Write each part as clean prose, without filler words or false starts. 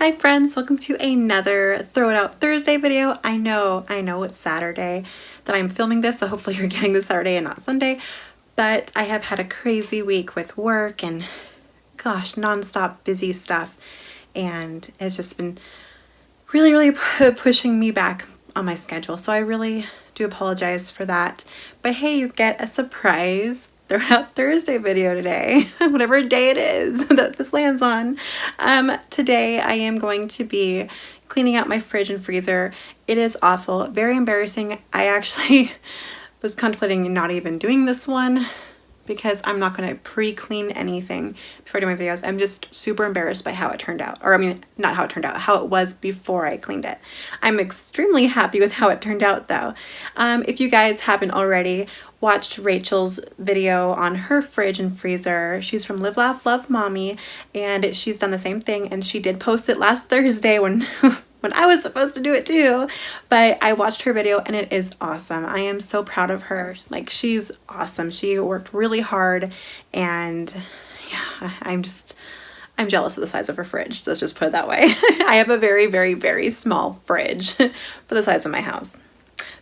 Hi friends, welcome to another Throw It Out Thursday video. I know it's Saturday that I'm filming this, so hopefully you're getting this Saturday and not Sunday, but I have had a crazy week with work and gosh, non-stop busy stuff, and it's just been really pushing me back on my schedule, so I really do apologize for that. But hey, you get a surprise Throw It Out Thursday video today, whatever day it is that this lands on. Today I am going to be cleaning out my fridge and freezer. It is awful, very embarrassing. I actually was contemplating not even doing this one because I'm not going to pre-clean anything before I do my videos. I'm just super embarrassed by how it turned out. Or I mean, not how it turned out, how it was before I cleaned it. I'm extremely happy with how it turned out though. If you guys haven't already watched Rachel's video on her fridge and freezer, she's from LiveLaughLoveMommy, and she's done the same thing, and she did post it last Thursday when when I was supposed to do it too, but I watched her video and it is awesome. I am so proud of her. Like, she's awesome. She worked really hard, and yeah, I'm jealous of the size of her fridge. Let's just put it that way. I have a very small fridge for the size of my house.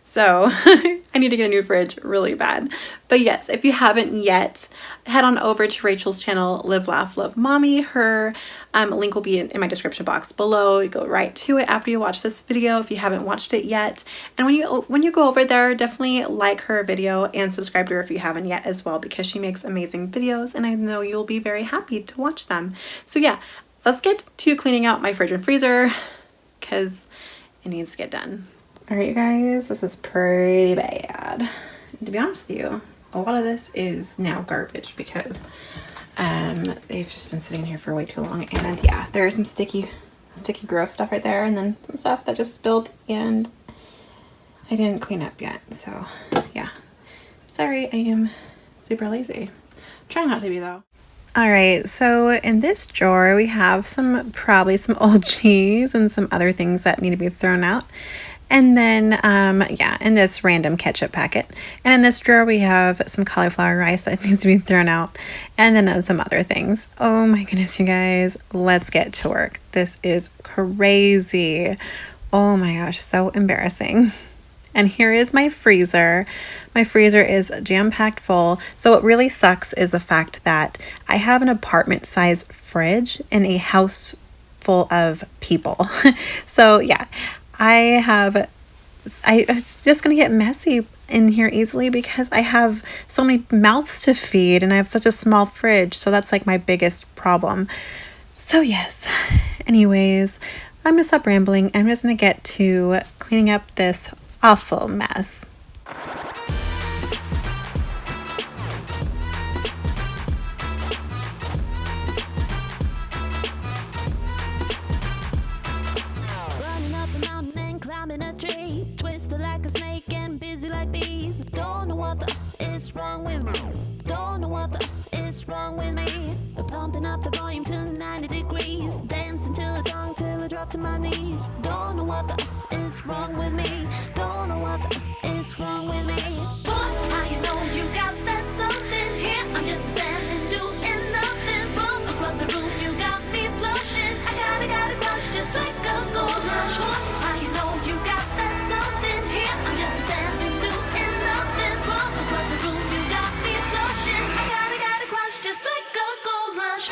So I need to get a new fridge really bad. But yes, if you haven't yet, head on over to Rachel's channel, LiveLaughLoveMommy. Her link will be in my description box below. You go right to it after you watch this video if you haven't watched it yet. And when you go over there, definitely like her video and subscribe to her if you haven't yet as well, because she makes amazing videos and I know you'll be very happy to watch them. So yeah, let's get to cleaning out my fridge and freezer because it needs to get done. Alright you guys, this is pretty bad. And to be honest with you, a lot of this is now garbage because they've just been sitting here for way too long, and yeah, there is some sticky gross stuff right there, and then some stuff that just spilled and I didn't clean up yet, so yeah. Sorry, I am super lazy. Trying not to be though. Alright, so in this drawer we have probably some old cheese and some other things that need to be thrown out. And then, yeah, in this random ketchup packet. And in this drawer, we have some cauliflower rice that needs to be thrown out. And then some other things. Oh my goodness, you guys. Let's get to work. This is crazy. Oh my gosh, so embarrassing. And here is my freezer. My freezer is jam-packed full. So what really sucks is the fact that I have an apartment-size fridge in a house full of people. So yeah. It's just gonna get messy in here easily because I have so many mouths to feed and I have such a small fridge, so that's like my biggest problem. So yes, anyways, I'm gonna stop rambling. I'm just gonna get to cleaning up this awful mess. Like a snake and busy like bees. Don't know what the is wrong with me. Don't know what the is wrong with me. We're pumping up the volume to 90 degrees. Dancing to a song till I drop to my knees. Don't know what the is wrong with me. Don't know what the is wrong with me. Boy, how you know you got that something here? I'm just standing doing nothing. From across the room you got me blushing. I got a crush just like a gold rush. Boy, how you know you got that something here? I'm just standing doing nothing. From across the room you got me blushing. I got a crush just like a gold rush.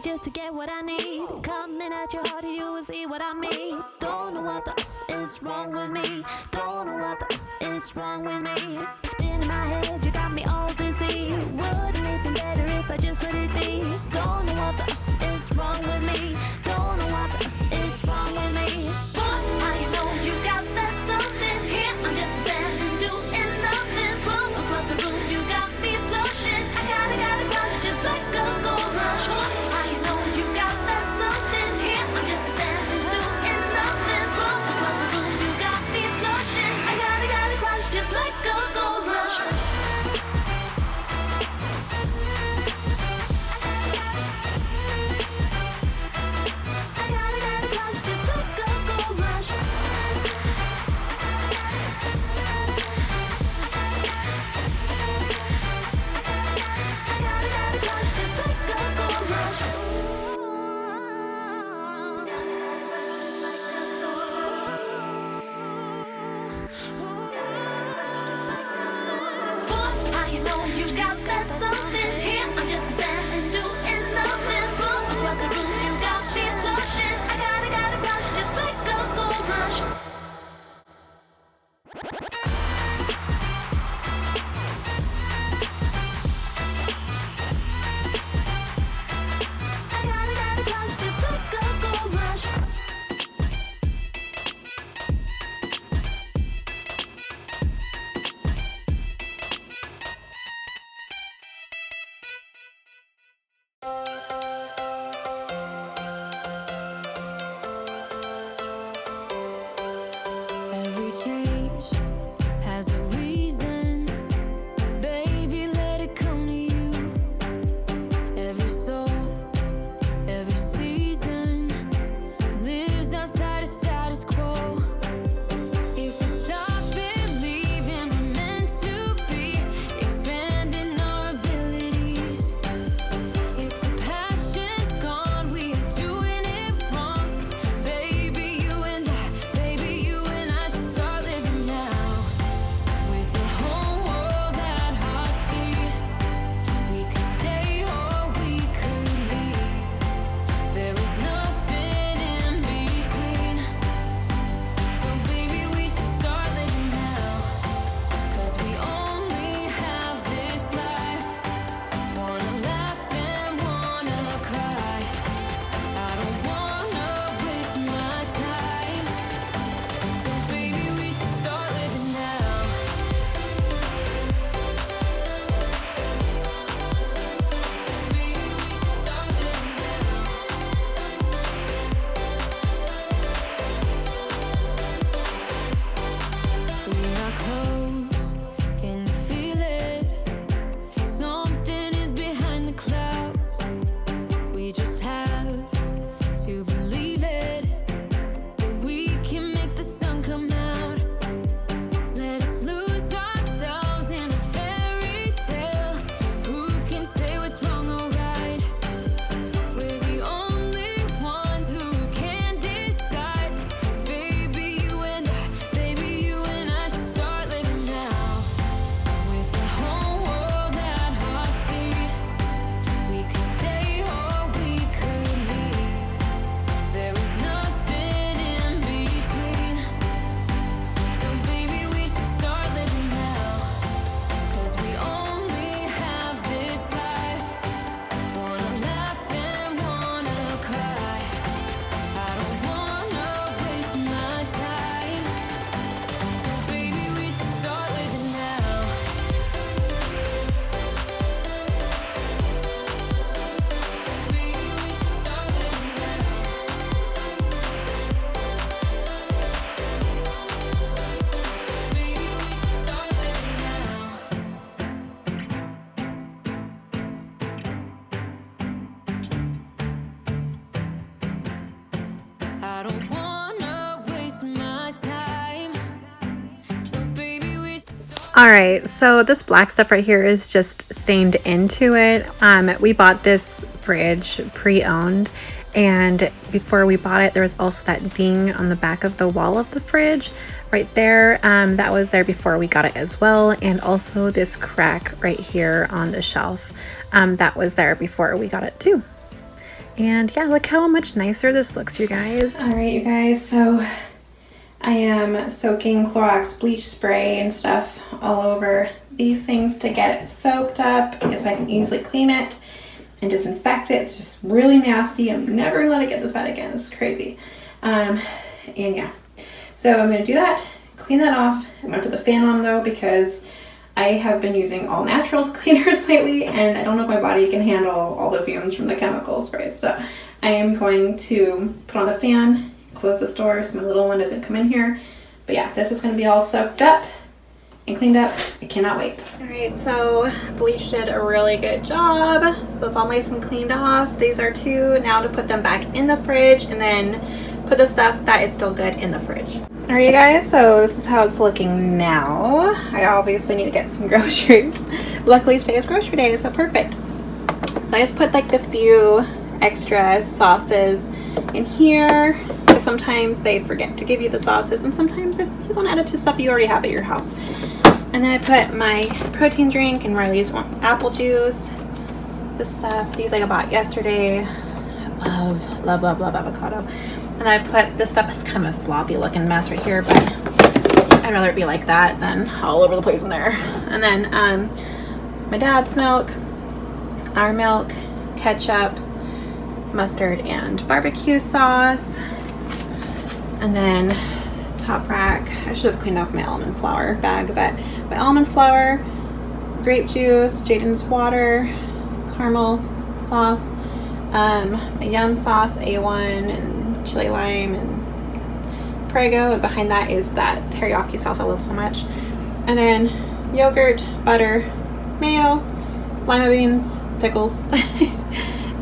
Just to get what I need, coming at your heart, you will see what I mean. Don't know what the is wrong with me. Don't know what the is wrong with me. It's been in my head, you got me all dizzy. Wouldn't it be better if I just let it be? Don't know what the is wrong with me. Don't know what the is wrong with me. Boy, how you know you got that something here? I'm just standing doing nothing. From across the room you got me blushing. I got a crush just like a gold rush. Boy, just like a gold rush. know you got that something here. I'm just standing doing nothing. From across the room, you got me blushing. I got a crush just like a gold rush. I got a crush just like a gold rush. Every change has a reason. Baby, let it come to you. Every soul, every season lives outside of status quo. If we stop believing we're meant to be, expanding our abilities. If the passion's gone, we are doing it wrong. Baby, you and I should start living now. With the whole world at our feet, we could stay or we could leave. There is nothing in between. So baby, we should start living now. 'Cause we only have this life. Wanna laugh and wanna cry. I don't wanna waste my time. So baby, we should start living now. Baby, we should start living now. We are close, can you feel it? Something is behind the clouds. We just have to believe it, that we can make the sun come out. Let us lose ourselves in a fairy tale. Who can say what's wrong or right? We're the only ones who can decide. Baby, you and I should start living now. With the whole world at our feet, we could stay or we could leave. There is nothing in between. So baby, we should start living now. 'Cause we only have this life. Wanna laugh and wanna cry. I don't wanna waste my time. So baby, we should start living now. Baby, we should start living now. Baby, we should start living now. I don't wanna waste my time. So baby, we should start. All right, so this black stuff right here is just stained into it. We bought this fridge pre-owned, and before we bought it, there was also that ding on the back of the wall of the fridge right there. That was there before we got it as well, and also this crack right here on the shelf. That was there before we got it too. And yeah, look how much nicer this looks, you guys. All right, you guys, so I am soaking Clorox bleach spray and stuff all over these things to get it soaked up so I can easily clean it and disinfect it. It's just really nasty. I'm never gonna let it get this bad again. It's crazy. And yeah, so I'm gonna do that, clean that off. I'm gonna put the fan on though, because I have been using all natural cleaners lately, and I don't know if my body can handle all the fumes from the chemical sprays. So I am going to put on the fan, close this door so my little one doesn't come in here. But yeah, this is going to be all soaked up and cleaned up. I cannot wait. All right, so bleach did a really good job. So that's all nice and cleaned off. These are two. Now to put them back in the fridge and then put the stuff that is still good in the fridge. All right, you guys, so this is how it's looking now. I obviously need to get some groceries. Luckily today is grocery day, so perfect. So I just put like the few extra sauces in here, because sometimes they forget to give you the sauces, and sometimes if you just want to add it to stuff you already have at your house. And then I put my protein drink and Riley's apple juice. This stuff, these I bought yesterday. I love avocado. And then I put this stuff, it's kind of a sloppy looking mess right here, but I'd rather it be like that than all over the place in there. And then my dad's milk, our milk, ketchup, mustard, and barbecue sauce. And then top rack, I should have cleaned off my almond flour bag, but my almond flour, grape juice, Jaden's water, caramel sauce, my yum sauce, A1, and chili lime, and Prego, and behind that is that teriyaki sauce I love so much. And then yogurt, butter, mayo, lima beans, pickles.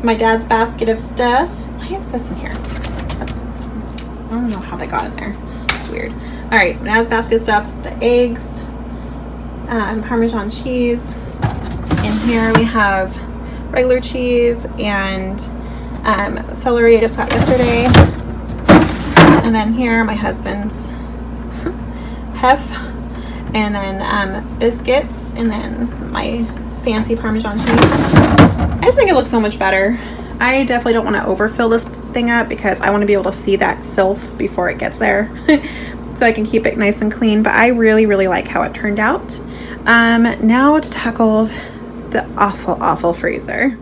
My dad's basket of stuff. Why is this in here? I don't know how they got in there. It's weird. All right, my dad's basket of stuff, the eggs, Parmesan cheese. In here we have regular cheese and celery I just got yesterday. And then here my husband's hef, and then biscuits, and then my fancy Parmesan cheese. I just think it looks so much better. I definitely don't want to overfill this thing up because I want to be able to see that filth before it gets there so I can keep it nice and clean, but I really like how it turned out. Now to tackle the awful freezer.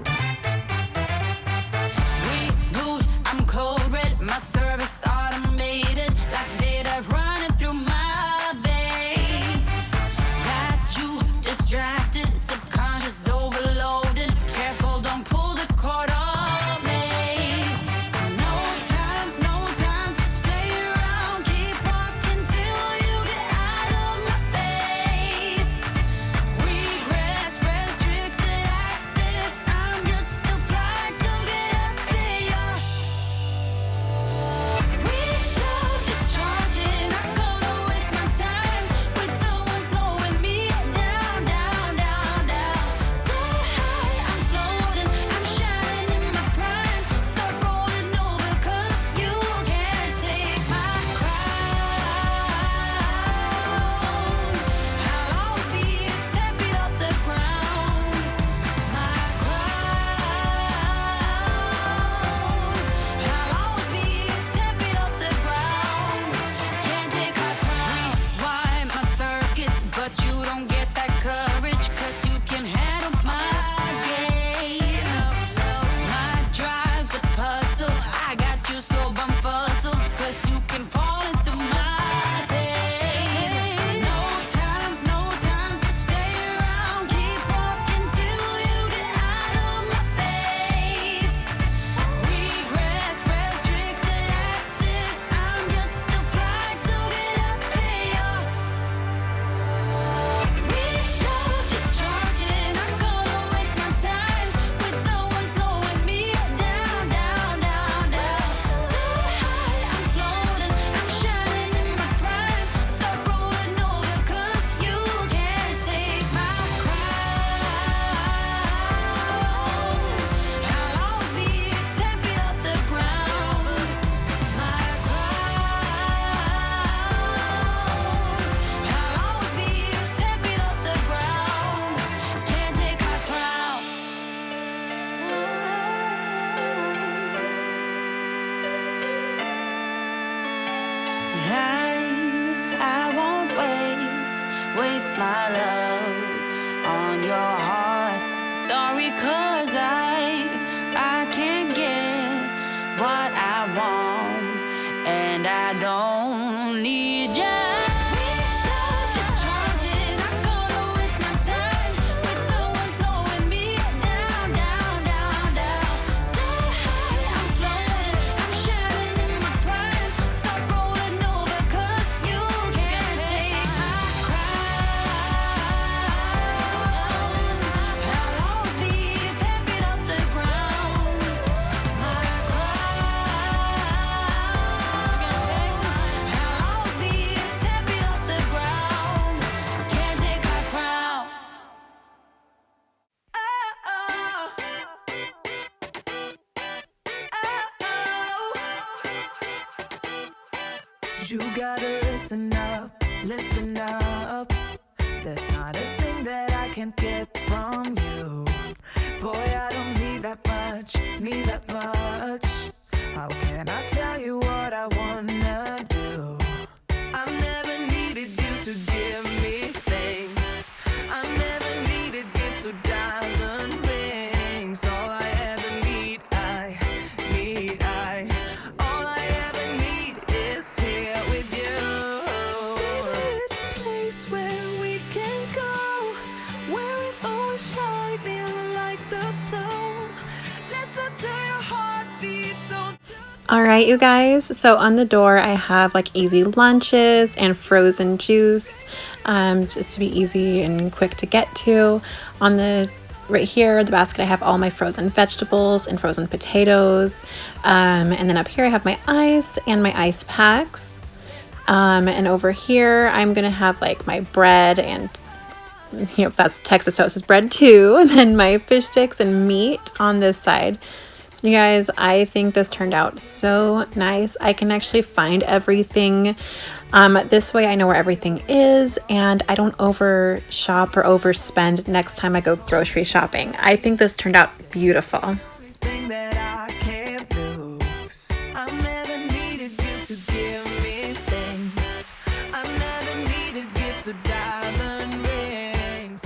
Waste my love on your heart. Sorry, 'cause I can't get what I want, and I don't need you. You gotta listen up, listen up. There's not a thing that I can't get from you. Boy, I don't need that much, need that much. How can I tell you what I wanna do? I never needed you to give me things. I never needed gifts or diamond rings. All I ever need, all I ever need is here with you. There's a place where we can go, where it's always shining like the snow. Listen to your heartbeat, don't you? All right, you guys, so on the door I have like easy lunches and frozen juice, just to be easy and quick to get to. On the right here, the basket, I have all my frozen vegetables and frozen potatoes, and then up here I have my ice and my ice packs, and over here I'm gonna have like my bread and, you know, that's Texas toast is bread too, and then my fish sticks and meat on this side. You guys, I think this turned out so nice. I can actually find everything. This way I know where everything is and I don't over shop or overspend next time I go grocery shopping. I think this turned out beautiful. Everything that I can't lose. I never needed you to give me things. I never needed gifts or diamond rings.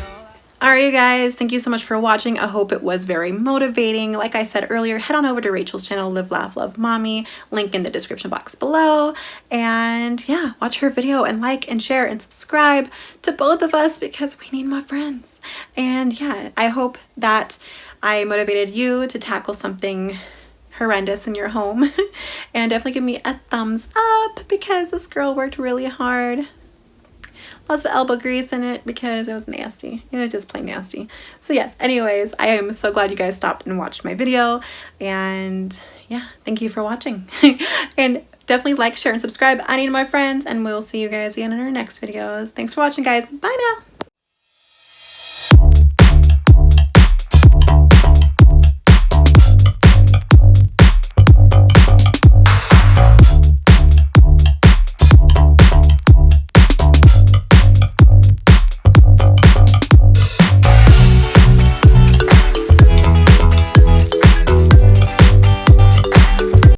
All right, you guys, thank you so much for watching. I hope it was very motivating. Like I said earlier, head on over to Rachel's channel, Live, Laugh, Love Mommy, link in the description box below. And yeah, watch her video and like and share and subscribe to both of us because we need more friends. And yeah, I hope that I motivated you to tackle something horrendous in your home. And definitely give me a thumbs up because this girl worked really hard. Lots of elbow grease in it because it was nasty. It was just plain nasty. So yes, anyways, I am so glad you guys stopped and watched my video. And yeah, thank you for watching. And definitely like, share, and subscribe. I need more friends, and we'll see you guys again in our next videos. Thanks for watching, guys. Bye now.